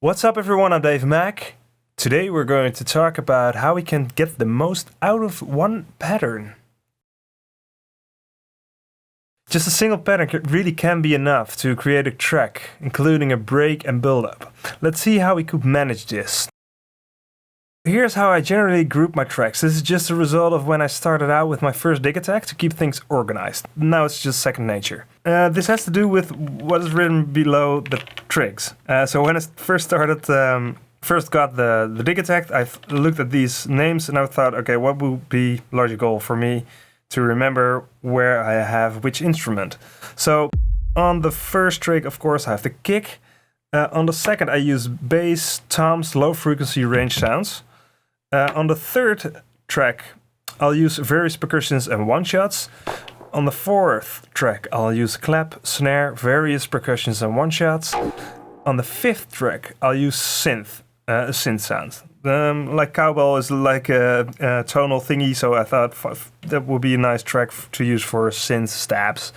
What's up everyone, I'm Mech. Today we're going to talk about how we can get the most out of one pattern. Just a single pattern really can be enough to create a track, including a break and build-up. Let's see how we could manage this. Here's how I generally group my tracks. This is just a result of when I started out with my first Digitakt to keep things organized. Now it's just second nature. This has to do with what is written below the trigs. So when I first got the Digitakt, I looked at these names and I thought, okay, what would be logical for me to remember where I have which instrument? So on the first trig, of course, I have the kick. On the second, I use bass, toms, low frequency range sounds. On the third track, I'll use various percussions and one-shots. On the fourth track, I'll use clap, snare, various percussions and one-shots. On the fifth track, I'll use synth sound. Like cowbell is like a tonal thingy, so I thought that would be a nice track to use for synth stabs.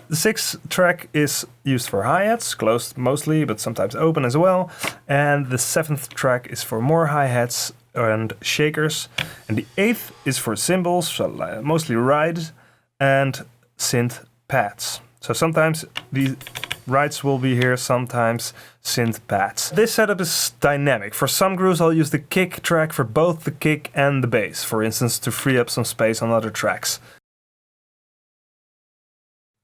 The sixth track is used for hi-hats, closed mostly, but sometimes open as well. And the seventh track is for more hi-hats and shakers. And the eighth is for cymbals, so mostly rides, and synth pads. So sometimes the rides will be here, sometimes synth pads. This setup is dynamic. For some grooves I'll use the kick track for both the kick and the bass, for instance, to free up some space on other tracks.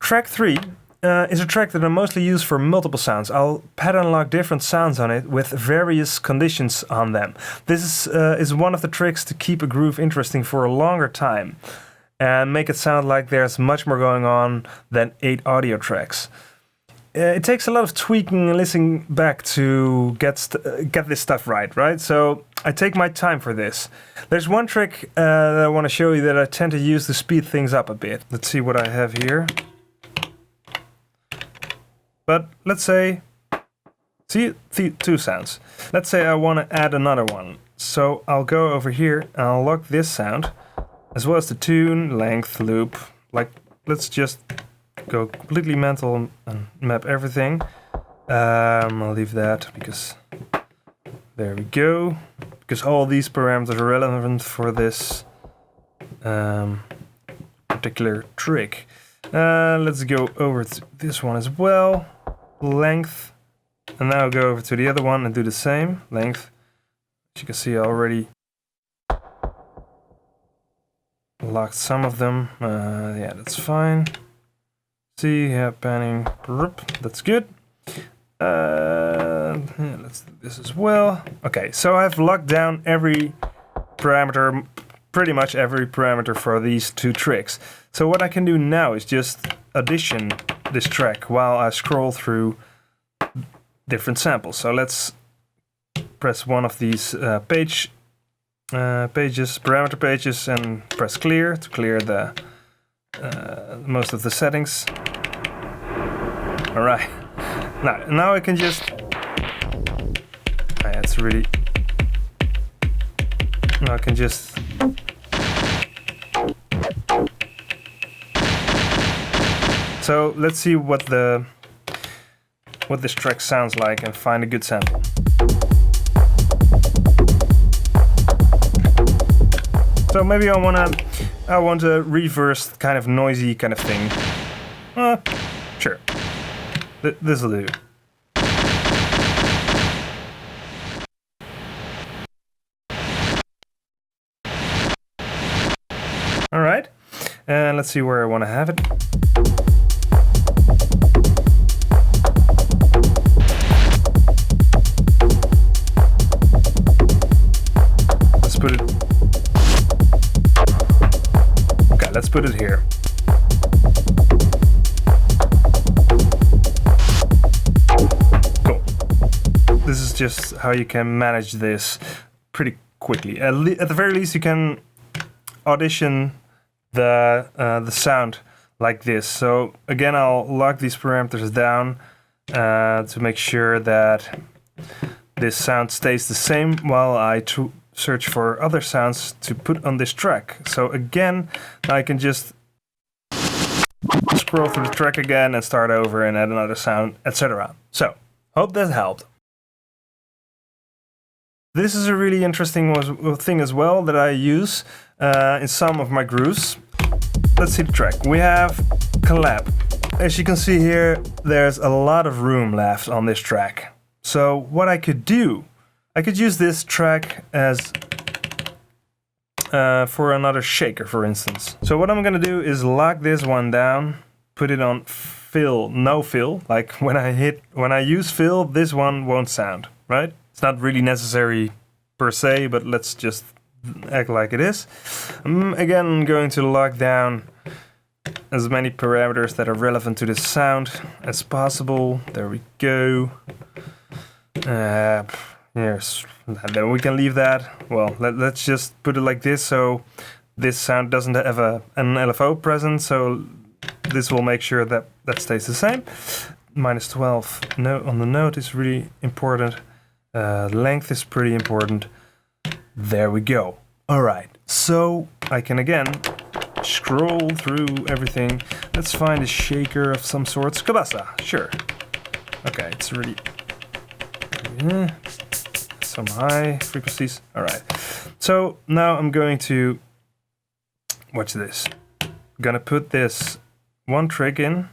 Track 3 is a track that I mostly use for multiple sounds. I'll pattern lock different sounds on it with various conditions on them. This is one of the tricks to keep a groove interesting for a longer time and make it sound like there's much more going on than 8 audio tracks. It takes a lot of tweaking and listening back to get this stuff right? So I take my time for this. There's one trick that I want to show you that I tend to use to speed things up a bit. Let's see what I have here. But let's say, see two sounds. Let's say I want to add another one. So I'll go over here and I'll lock this sound, as well as the tune, length, loop. Like, let's just go completely mental and map everything. I'll leave that because there we go. Because all these parameters are relevant for this particular trick. Let's go over to this one as well. Length, and now go over to the other one and do the same. Length. As you can see, I already locked some of them. Yeah, that's fine. See, yeah, panning. That's good. Yeah, let's do this as well. Okay, so I've locked down every parameter, pretty much every parameter for these two tricks. So what I can do now is just audition this track while I scroll through different samples. So let's press one of these parameter pages, and press clear to clear the most of the settings. All right. Now I can just. It's really. Now I can just. So let's see what this track sounds like and find a good sample. So maybe I want a reverse kind of noisy kind of thing. Sure. This'll do. All right, and let's see where I want to have it. Let's put it here. Cool. This is just how you can manage this pretty quickly. At the very least, you can audition the sound like this. So again, I'll lock these parameters down to make sure that this sound stays the same while I search for other sounds to put on this track. So again, I can just scroll through the track again and start over and add another sound, etc. So Hope that helped. This is a really interesting thing as well that I use in some of my grooves. Let's see the track. We have collab. As you can see here, there's a lot of room left on this track. So what I could do, I could use this track as for another shaker, for instance. So what I'm gonna do is lock this one down, put it on fill, no fill. Like when I use fill, this one won't sound, right? It's not really necessary per se, but let's just act like it is. Again, I'm going to lock down as many parameters that are relevant to the sound as possible. There we go. Yes, then we can leave that. Well, let's just put it like this, so this sound doesn't have an LFO present, so this will make sure that that stays the same. -12 note on the note is really important. Length is pretty important. There we go. All right, so I can again scroll through everything. Let's find a shaker of some sorts. Kabasa, sure. Okay, it's really some high frequencies. All right. So now I'm going to watch this. I'm gonna put this one trick in,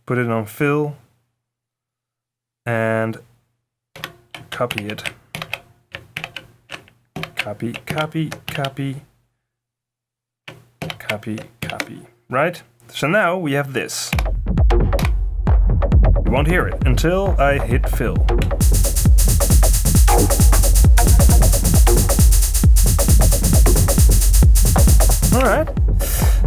put it on fill, and copy it. Copy, copy, copy, copy, copy. Right? So now we have this. You won't hear it until I hit fill. Alright.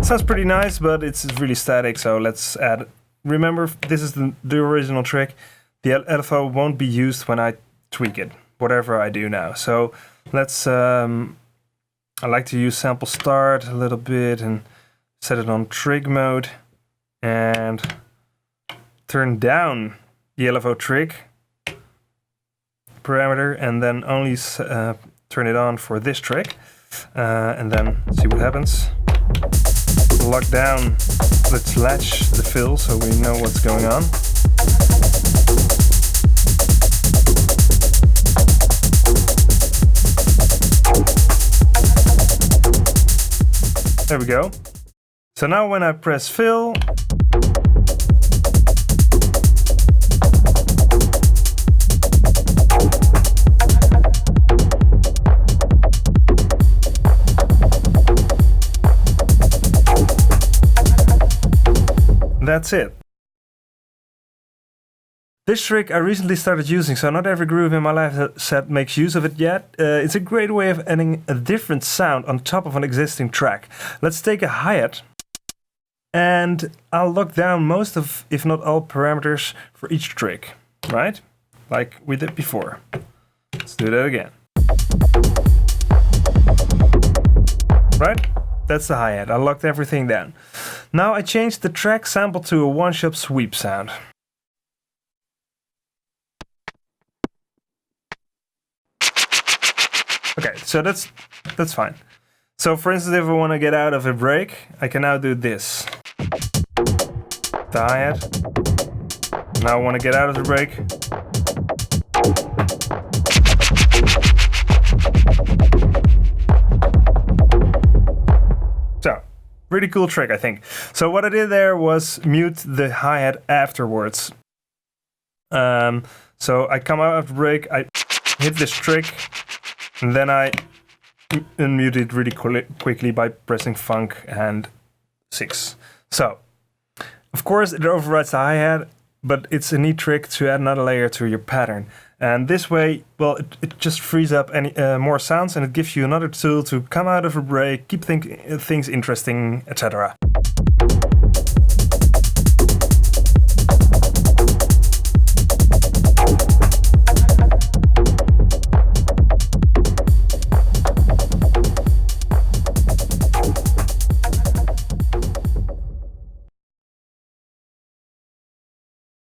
Sounds pretty nice, but it's really static, so let's add. Remember, this is the original trick. The LFO won't be used when I tweak it, whatever I do now. So let's, I like to use sample start a little bit and set it on trig mode and turn down the LFO trig parameter and then only turn it on for this trick and then see what happens. Lock down, let's latch the fill so we know what's going on. There we go. So now when I press fill, that's it. This trick I recently started using, so not every groove in my live set makes use of it yet. It's a great way of adding a different sound on top of an existing track. Let's take a hi-hat, and I'll lock down most of, if not all, parameters for each trick, right? Like we did before. Let's do that again. Right? That's the hi-hat. I locked everything down. Now I changed the track sample to a one-shot sweep sound. Okay, so that's fine. So for instance, if I want to get out of a break, I can now do this. The hi-hat. Now I want to get out of the break. So, really cool trick, I think. So what I did there was mute the hi-hat afterwards. So I come out of the break, I hit this trick, and then I unmute it really quickly by pressing Funk and 6. So, of course, it overrides the hi-hat, but it's a neat trick to add another layer to your pattern. And this way, well, it just frees up any more sounds, and it gives you another tool to come out of a break, keep things interesting, etc.